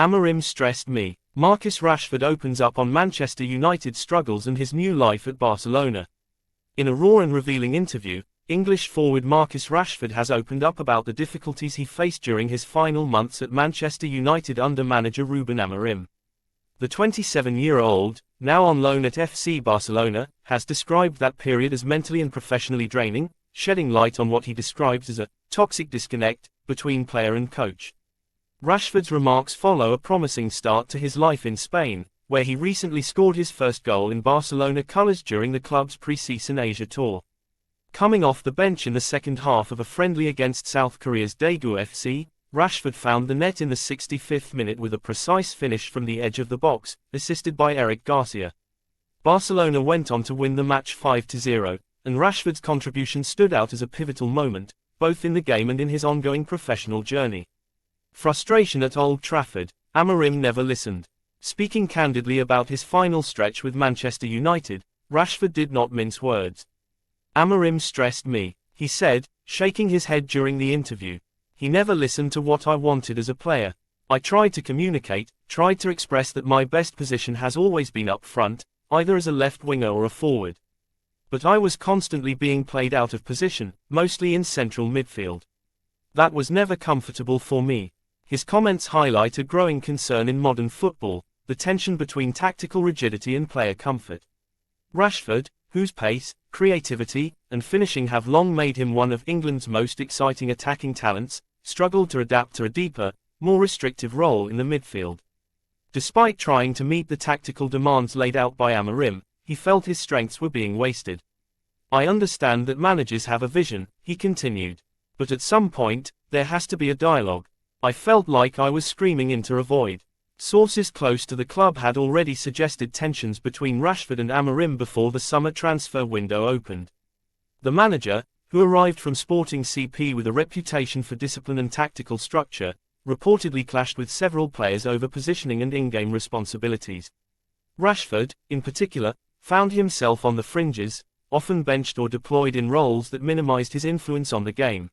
Amorim stressed me. Marcus Rashford opens up on Manchester United's struggles and his new life at Barcelona. In a raw and revealing interview, English forward Marcus Rashford has opened up about the difficulties he faced during his final months at Manchester United under manager Ruben Amorim. The 27-year-old, now on loan at FC Barcelona, has described that period as mentally and professionally draining, shedding light on what he describes as a toxic disconnect between player and coach. Rashford's remarks follow a promising start to his life in Spain, where he recently scored his first goal in Barcelona colours during the club's pre-season Asia tour. Coming off the bench in the second half of a friendly against South Korea's Daegu FC, Rashford found the net in the 65th minute with a precise finish from the edge of the box, assisted by Eric Garcia. Barcelona went on to win the match 5-0, and Rashford's contribution stood out as a pivotal moment, both in the game and in his ongoing professional journey. Frustration at Old Trafford. Amorim never listened. Speaking candidly about his final stretch with Manchester United, Rashford did not mince words. Amorim stressed me, he said, shaking his head during the interview. He never listened to what I wanted as a player. I tried to communicate, tried to express that my best position has always been up front, either as a left winger or a forward. But I was constantly being played out of position, mostly in central midfield. That was never comfortable for me. His comments highlight a growing concern in modern football, the tension between tactical rigidity and player comfort. Rashford, whose pace, creativity, and finishing have long made him one of England's most exciting attacking talents, struggled to adapt to a deeper, more restrictive role in the midfield. Despite trying to meet the tactical demands laid out by Amorim, he felt his strengths were being wasted. I understand that managers have a vision, he continued. But at some point, there has to be a dialogue. I felt like I was screaming into a void. Sources close to the club had already suggested tensions between Rashford and Amorim before the summer transfer window opened. The manager, who arrived from Sporting CP with a reputation for discipline and tactical structure, reportedly clashed with several players over positioning and in-game responsibilities. Rashford, in particular, found himself on the fringes, often benched or deployed in roles that minimized his influence on the game.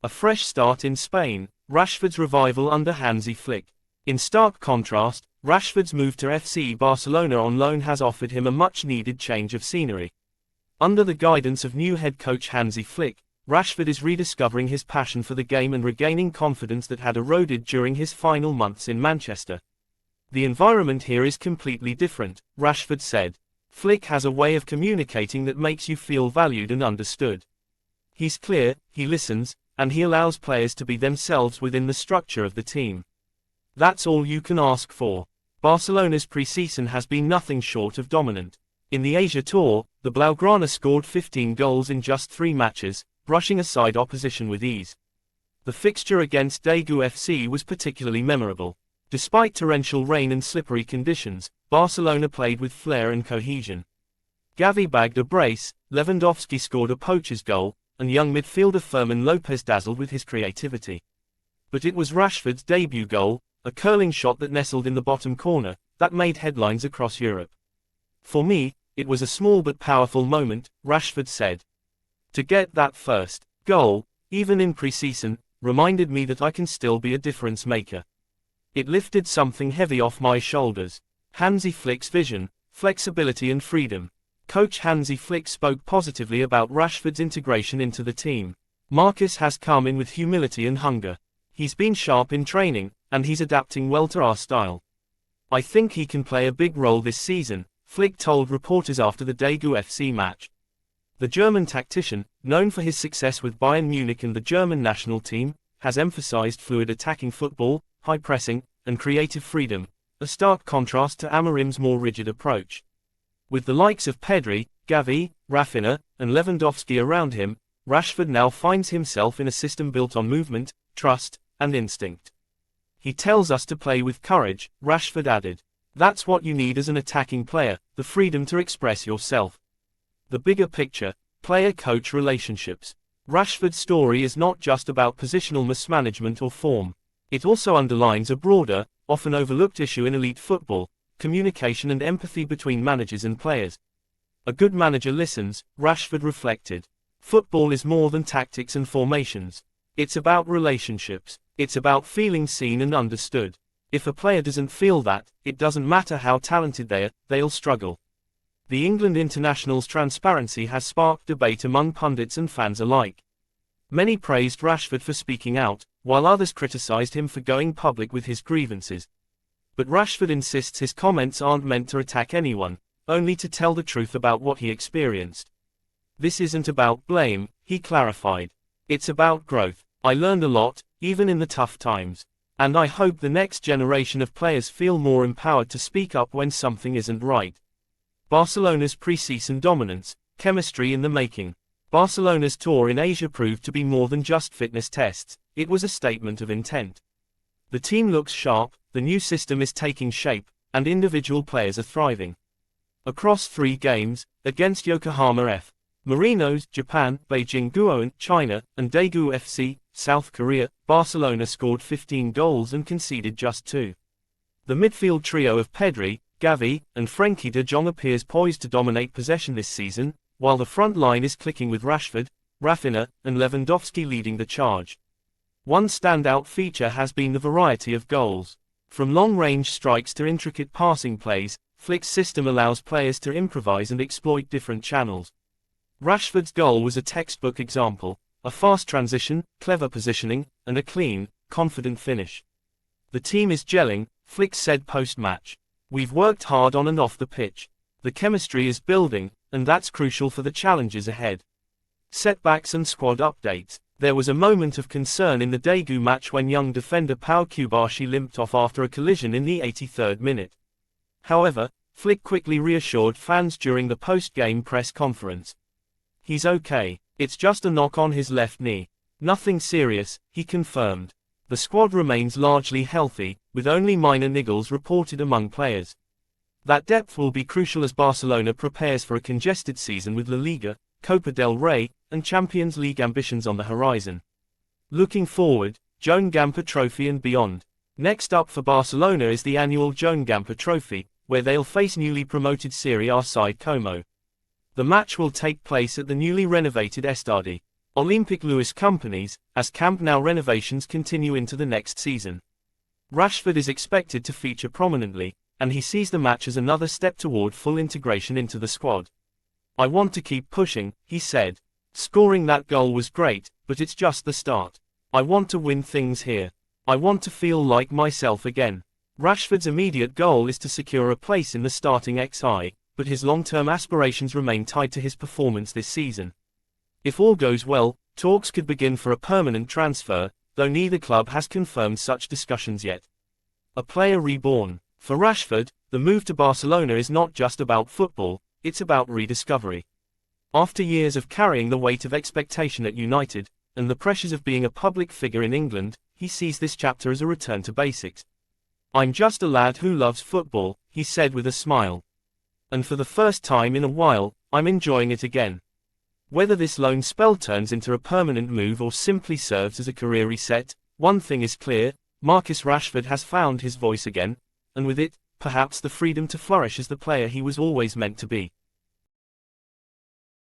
A fresh start in Spain, Rashford's revival under Hansi Flick. In stark contrast, Rashford's move to FC Barcelona on loan has offered him a much-needed change of scenery. Under the guidance of new head coach Hansi Flick, Rashford is rediscovering his passion for the game and regaining confidence that had eroded during his final months in Manchester. The environment here is completely different, Rashford said. Flick has a way of communicating that makes you feel valued and understood. He's clear, he listens, and he allows players to be themselves within the structure of the team. That's all you can ask for. Barcelona's pre-season has been nothing short of dominant. In the Asia Tour, the Blaugrana scored 15 goals in just 3 matches, brushing aside opposition with ease. The fixture against Daegu FC was particularly memorable. Despite torrential rain and slippery conditions, Barcelona played with flair and cohesion. Gavi bagged a brace, Lewandowski scored a poacher's goal, and young midfielder Fermin Lopez dazzled with his creativity. But it was Rashford's debut goal, a curling shot that nestled in the bottom corner, that made headlines across Europe. For me, it was a small but powerful moment, Rashford said. To get that first goal, even in pre-season, reminded me that I can still be a difference maker. It lifted something heavy off my shoulders. Hansi Flick's vision, flexibility and freedom. Coach Hansi Flick spoke positively about Rashford's integration into the team. Marcus has come in with humility and hunger. He's been sharp in training, and he's adapting well to our style. I think he can play a big role this season, Flick told reporters after the Daegu FC match. The German tactician, known for his success with Bayern Munich and the German national team, has emphasized fluid attacking football, high pressing, and creative freedom, a stark contrast to Amorim's more rigid approach. With the likes of Pedri, Gavi, Rafinha, and Lewandowski around him, Rashford now finds himself in a system built on movement, trust, and instinct. He tells us to play with courage, Rashford added. That's what you need as an attacking player, the freedom to express yourself. The bigger picture, player-coach relationships. Rashford's story is not just about positional mismanagement or form. It also underlines a broader, often overlooked issue in elite football, communication and empathy between managers and players. A good manager listens, Rashford reflected. Football is more than tactics and formations. It's about relationships. It's about feeling seen and understood. If a player doesn't feel that, it doesn't matter how talented they are, they'll struggle. The England international's transparency has sparked debate among pundits and fans alike. Many praised Rashford for speaking out, while others criticised him for going public with his grievances. But Rashford insists his comments aren't meant to attack anyone, only to tell the truth about what he experienced. This isn't about blame, he clarified. It's about growth. I learned a lot, even in the tough times. And I hope the next generation of players feel more empowered to speak up when something isn't right. Barcelona's pre-season dominance, chemistry in the making. Barcelona's tour in Asia proved to be more than just fitness tests, it was a statement of intent. The team looks sharp, the new system is taking shape, and individual players are thriving. Across 3 games, against Yokohama F. Marinos, Japan, Beijing Guoan, China, and Daegu FC, South Korea, Barcelona scored 15 goals and conceded just 2. The midfield trio of Pedri, Gavi, and Frenkie de Jong appears poised to dominate possession this season, while the front line is clicking with Rashford, Rafinha, and Lewandowski leading the charge. One standout feature has been the variety of goals. From long-range strikes to intricate passing plays, Flick's system allows players to improvise and exploit different channels. Rashford's goal was a textbook example, a fast transition, clever positioning, and a clean, confident finish. The team is gelling, Flick said post-match. We've worked hard on and off the pitch. The chemistry is building, and that's crucial for the challenges ahead. Setbacks and squad updates. There was a moment of concern in the Daegu match when young defender Pau Kubashi limped off after a collision in the 83rd minute. However, Flick quickly reassured fans during the post-game press conference. He's okay. It's just a knock on his left knee. Nothing serious, he confirmed. The squad remains largely healthy, with only minor niggles reported among players. That depth will be crucial as Barcelona prepares for a congested season with La Liga, Copa del Rey, and Champions League ambitions on the horizon. Looking forward, Joan Gamper Trophy and beyond. Next up for Barcelona is the annual Joan Gamper Trophy, where they'll face newly promoted Serie A side Como. The match will take place at the newly renovated Estadi Olympic Lewis Companies, as Camp Nou renovations continue into the next season. Rashford is expected to feature prominently, and he sees the match as another step toward full integration into the squad. I want to keep pushing, he said. Scoring that goal was great, but it's just the start. I want to win things here. I want to feel like myself again. Rashford's immediate goal is to secure a place in the starting XI, but his long-term aspirations remain tied to his performance this season. If all goes well, talks could begin for a permanent transfer, though neither club has confirmed such discussions yet. A player reborn. For Rashford, the move to Barcelona is not just about football, it's about rediscovery. After years of carrying the weight of expectation at United, and the pressures of being a public figure in England, he sees this chapter as a return to basics. I'm just a lad who loves football, he said with a smile. And for the first time in a while, I'm enjoying it again. Whether this loan spell turns into a permanent move or simply serves as a career reset, one thing is clear, Marcus Rashford has found his voice again, and with it, perhaps the freedom to flourish as the player he was always meant to be.